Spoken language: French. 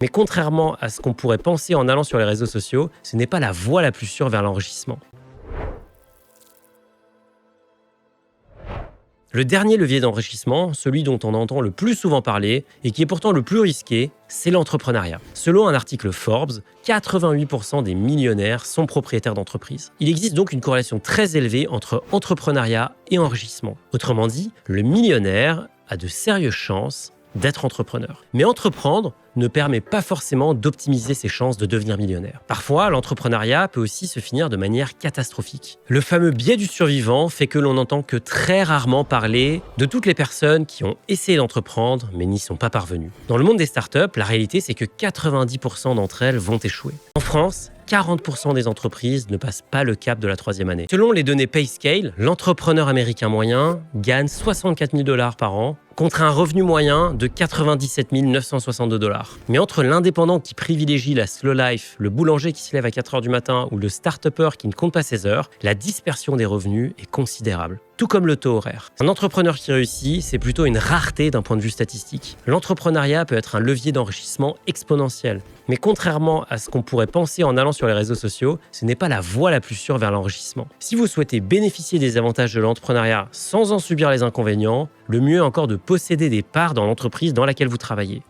Mais contrairement à ce qu'on pourrait penser en allant sur les réseaux sociaux, ce n'est pas la voie la plus sûre vers l'enrichissement. Le dernier levier d'enrichissement, celui dont on entend le plus souvent parler et qui est pourtant le plus risqué, c'est l'entrepreneuriat. Selon un article Forbes, 88% des millionnaires sont propriétaires d'entreprises. Il existe donc une corrélation très élevée entre entrepreneuriat et enrichissement. Autrement dit, le millionnaire a de sérieuses chances d'être entrepreneur. Mais entreprendre ne permet pas forcément d'optimiser ses chances de devenir millionnaire. Parfois, l'entrepreneuriat peut aussi se finir de manière catastrophique. Le fameux biais du survivant fait que l'on n'entend que très rarement parler de toutes les personnes qui ont essayé d'entreprendre mais n'y sont pas parvenues. Dans le monde des startups, la réalité c'est que 90% d'entre elles vont échouer. En France, 40% des entreprises ne passent pas le cap de la 3e année. Selon les données PayScale, l'entrepreneur américain moyen gagne 64 000 $ par an contre un revenu moyen de 97 962 $. Mais entre l'indépendant qui privilégie la slow life, le boulanger qui se lève à 4 h du matin ou le start-upper qui ne compte pas ses heures, la dispersion des revenus est considérable. Tout comme le taux horaire. Un entrepreneur qui réussit, c'est plutôt une rareté d'un point de vue statistique. L'entrepreneuriat peut être un levier d'enrichissement exponentiel. Mais contrairement à ce qu'on pourrait penser en allant sur les réseaux sociaux, ce n'est pas la voie la plus sûre vers l'enrichissement. Si vous souhaitez bénéficier des avantages de l'entrepreneuriat sans en subir les inconvénients, le mieux est encore de posséder des parts dans l'entreprise dans laquelle vous travaillez.